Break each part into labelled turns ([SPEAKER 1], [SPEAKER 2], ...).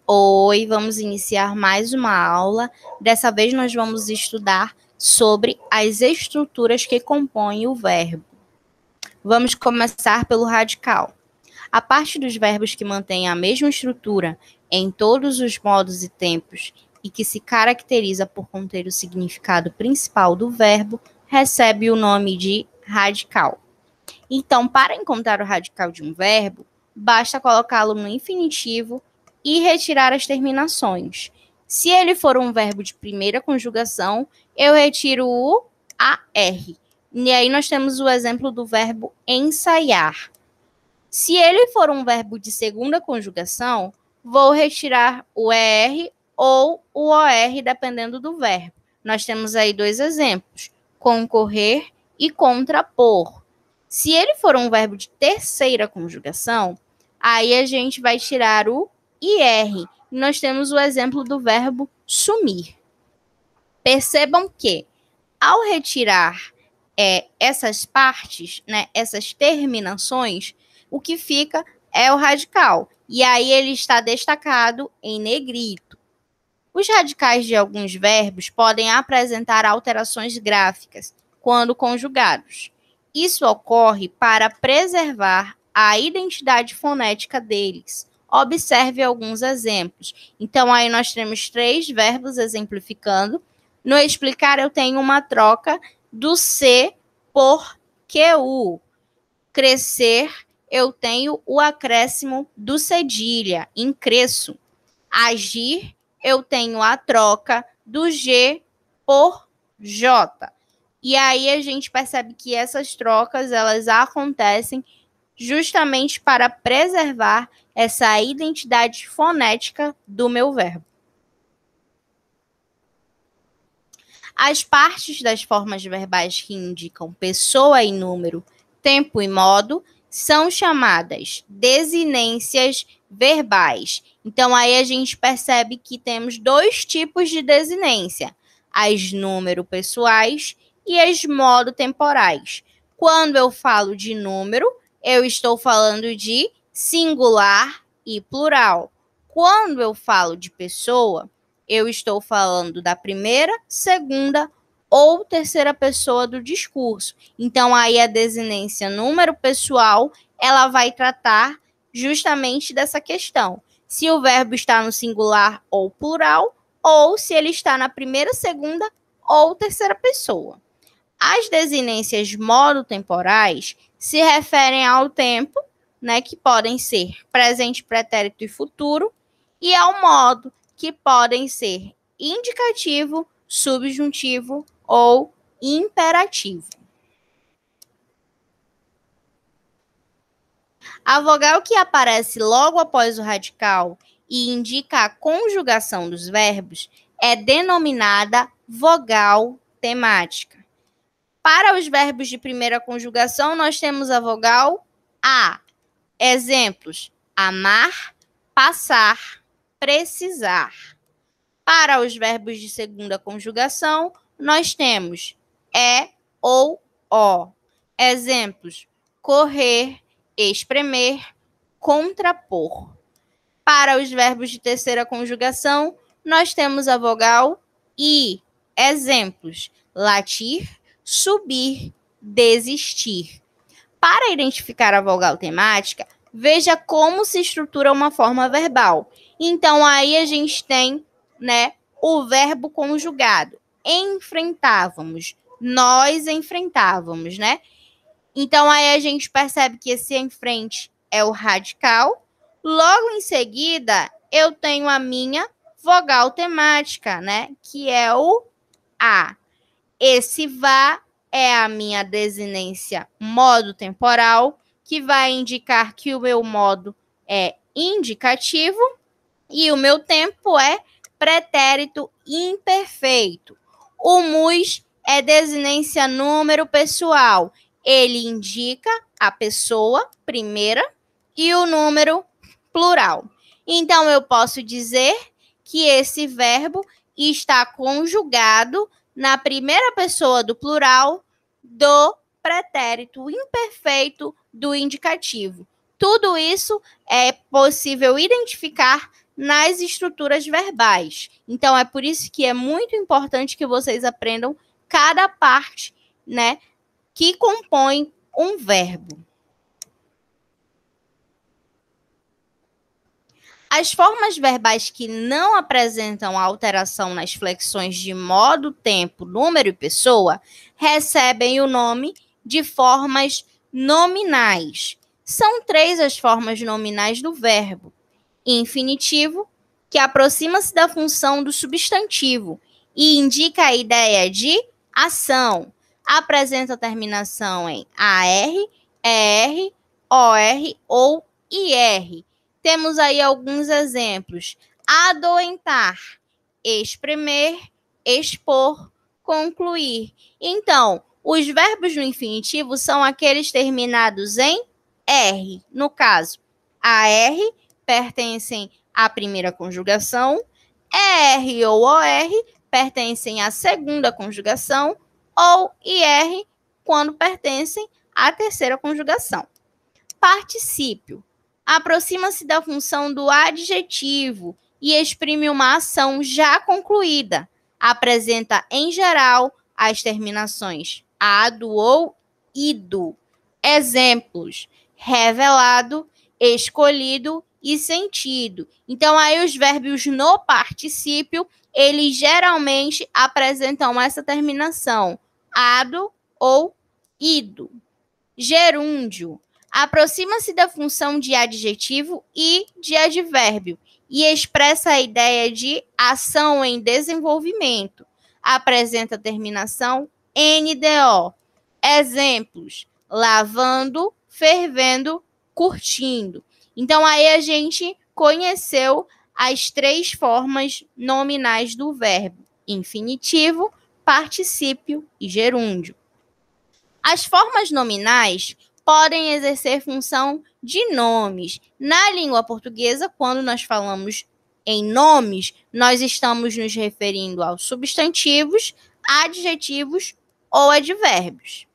[SPEAKER 1] Oi, vamos iniciar mais uma aula. Dessa vez nós vamos estudar sobre as estruturas que compõem o verbo. Vamos começar pelo radical. A parte dos verbos que mantém a mesma estrutura em todos os modos e tempos e que se caracteriza por conter o significado principal do verbo, recebe o nome de radical. Então, para encontrar o radical de um verbo, basta colocá-lo no infinitivo e retirar as terminações. Se ele for um verbo de primeira conjugação, eu retiro o AR. E aí nós temos o exemplo do verbo ensaiar. Se ele for um verbo de segunda conjugação, vou retirar o ER ou o OR, dependendo do verbo. Nós temos aí dois exemplos, concorrer e contrapor. Se ele for um verbo de terceira conjugação, aí a gente vai tirar o IR. Nós temos o exemplo do verbo sumir. Percebam que, ao retirar essas partes, né, essas terminações, o que fica é o radical. E aí ele está destacado em negrito. Os radicais de alguns verbos podem apresentar alterações gráficas quando conjugados. Isso ocorre para preservar a identidade fonética deles. Observe alguns exemplos. Então, aí nós temos 3 verbos exemplificando. No explicar, eu tenho uma troca do C por QU. Crescer, eu tenho o acréscimo do cedilha, em cresço. Agir, eu tenho a troca do G por J. E aí a gente percebe que essas trocas, elas acontecem justamente para preservar essa identidade fonética do meu verbo. As partes das formas verbais que indicam pessoa e número, tempo e modo, são chamadas desinências verbais. Então, aí a gente percebe que temos 2 tipos de desinência, as número pessoais e as modo temporais. Quando eu falo de número, eu estou falando de singular e plural. Quando eu falo de pessoa, eu estou falando da primeira, segunda ou terceira pessoa do discurso. Então, aí a desinência número pessoal, ela vai tratar justamente dessa questão. Se o verbo está no singular ou plural, ou se ele está na primeira, segunda ou terceira pessoa. As desinências modo temporais se referem ao tempo, né, que podem ser presente, pretérito e futuro, e ao modo, que podem ser indicativo, subjuntivo ou imperativo. A vogal que aparece logo após o radical e indica a conjugação dos verbos é denominada vogal temática. Para os verbos de primeira conjugação, nós temos a vogal A. Exemplos: amar, passar, precisar. Para os verbos de segunda conjugação, nós temos ou o. Exemplos: correr, espremer, contrapor. Para os verbos de terceira conjugação, nós temos a vogal I. Exemplos: latir, subir, desistir. Para identificar a vogal temática, veja como se estrutura uma forma verbal. Então, aí a gente tem, né, o verbo conjugado. Enfrentávamos, nós enfrentávamos, né? Então, aí a gente percebe que esse em frente é o radical. Logo em seguida, eu tenho a minha vogal temática, né? Que é o A. Esse vá é a minha desinência modo temporal, que vai indicar que o meu modo é indicativo e o meu tempo é pretérito imperfeito. O mus é desinência número pessoal. Ele indica a pessoa primeira e o número plural. Então, eu posso dizer que esse verbo está conjugado na primeira pessoa do plural do pretérito imperfeito do indicativo. Tudo isso é possível identificar nas estruturas verbais. Então, é por isso que é muito importante que vocês aprendam cada parte, né, que compõe um verbo. As formas verbais que não apresentam alteração nas flexões de modo, tempo, número e pessoa recebem o nome de formas nominais. São 3 as formas nominais do verbo: infinitivo, que aproxima-se da função do substantivo e indica a ideia de ação. Apresenta terminação em AR, ER, OR ou IR. Temos aí alguns exemplos: adoentar, espremer, expor, concluir. Então, os verbos no infinitivo são aqueles terminados em R. No caso, AR pertencem à primeira conjugação, ER ou OR pertencem à segunda conjugação, ou IR quando pertencem à terceira conjugação. Particípio. Aproxima-se da função do adjetivo e exprime uma ação já concluída. Apresenta, em geral, as terminações ado ou ido. Exemplos: revelado, escolhido e sentido. Então, aí os verbos no particípio, eles geralmente apresentam essa terminação, ado ou ido. Gerúndio. Aproxima-se da função de adjetivo e de advérbio e expressa a ideia de ação em desenvolvimento. Apresenta terminação NDO. Exemplos: lavando, fervendo, curtindo. Então, aí a gente conheceu as 3 formas nominais do verbo: infinitivo, particípio e gerúndio. As formas nominais podem exercer função de nomes. Na língua portuguesa, quando nós falamos em nomes, nós estamos nos referindo aos substantivos, adjetivos ou advérbios.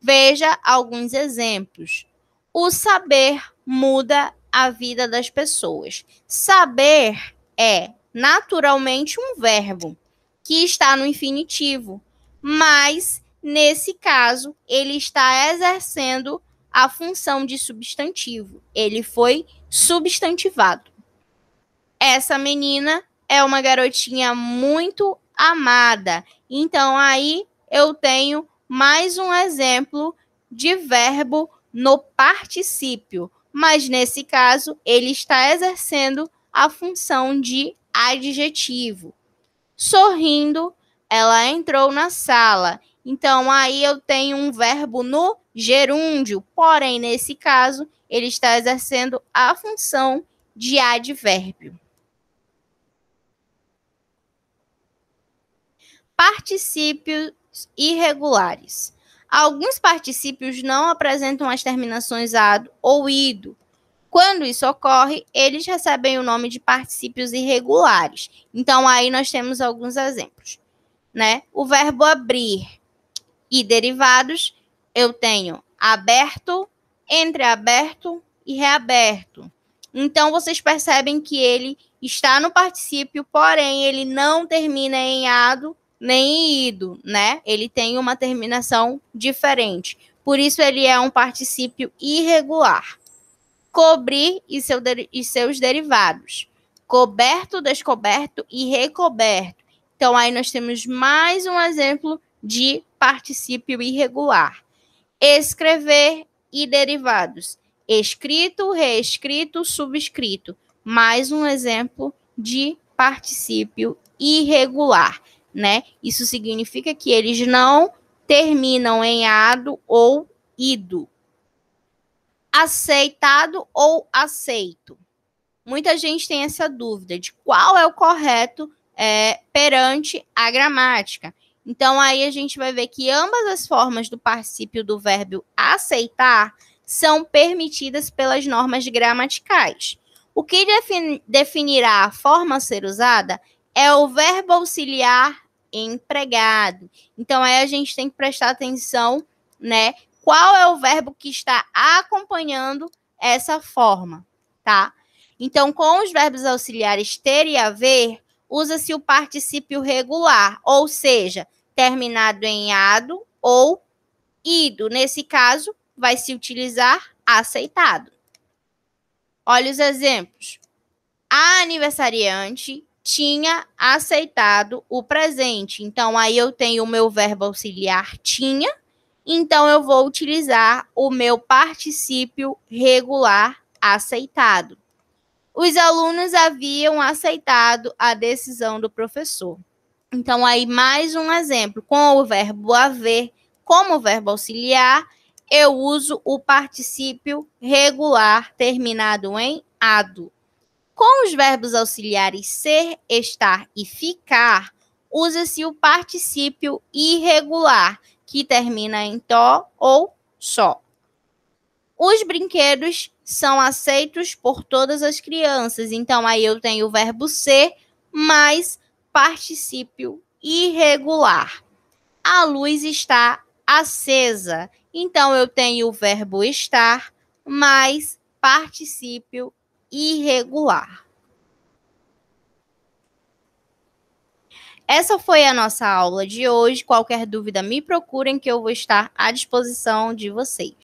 [SPEAKER 1] Veja alguns exemplos. O saber muda a vida das pessoas. Saber é naturalmente um verbo que está no infinitivo, mas nesse caso, ele está exercendo a função de substantivo. Ele foi substantivado. Essa menina é uma garotinha muito amada. Então, aí eu tenho mais um exemplo de verbo no particípio. Mas, nesse caso, ele está exercendo a função de adjetivo. Sorrindo, ela entrou na sala. Então, aí eu tenho um verbo no gerúndio, porém, nesse caso, ele está exercendo a função de advérbio. Particípios irregulares. Alguns particípios não apresentam as terminações ado ou ido. Quando isso ocorre, eles recebem o nome de particípios irregulares. Então, aí nós temos alguns exemplos, né? O verbo abrir e derivados, eu tenho aberto, entreaberto e reaberto. Então, vocês percebem que ele está no particípio, porém, ele não termina em ado nem em ido, né? Ele tem uma terminação diferente. Por isso, ele é um particípio irregular. Cobrir e seus derivados. Coberto, descoberto e recoberto. Então, aí nós temos mais um exemplo de particípio irregular. Escrever e derivados. Escrito, reescrito, subscrito. Mais um exemplo de particípio irregular, né? Isso significa que eles não terminam em ado ou ido. Aceitado ou aceito. Muita gente tem essa dúvida de qual é o correto perante a gramática. Então, aí a gente vai ver que ambas as formas do particípio do verbo aceitar são permitidas pelas normas gramaticais. O que definirá a forma a ser usada é o verbo auxiliar empregado. Então, aí a gente tem que prestar atenção, né? Qual é o verbo que está acompanhando essa forma, tá? Então, com os verbos auxiliares ter e haver, usa-se o particípio regular, ou seja, terminado em ado ou ido. Nesse caso, vai se utilizar aceitado. Olha os exemplos. A aniversariante tinha aceitado o presente. Então, aí eu tenho o meu verbo auxiliar tinha. Então, eu vou utilizar o meu particípio regular aceitado. Os alunos haviam aceitado a decisão do professor. Então, aí mais um exemplo. Com o verbo haver como verbo auxiliar, eu uso o particípio regular terminado em ado. Com os verbos auxiliares ser, estar e ficar, usa-se o particípio irregular, que termina em tó ou só. Os brinquedos são aceitos por todas as crianças. Então, aí eu tenho o verbo ser mais particípio irregular. A luz está acesa. Então, eu tenho o verbo estar mais particípio irregular. Essa foi a nossa aula de hoje. Qualquer dúvida, me procurem que eu vou estar à disposição de vocês.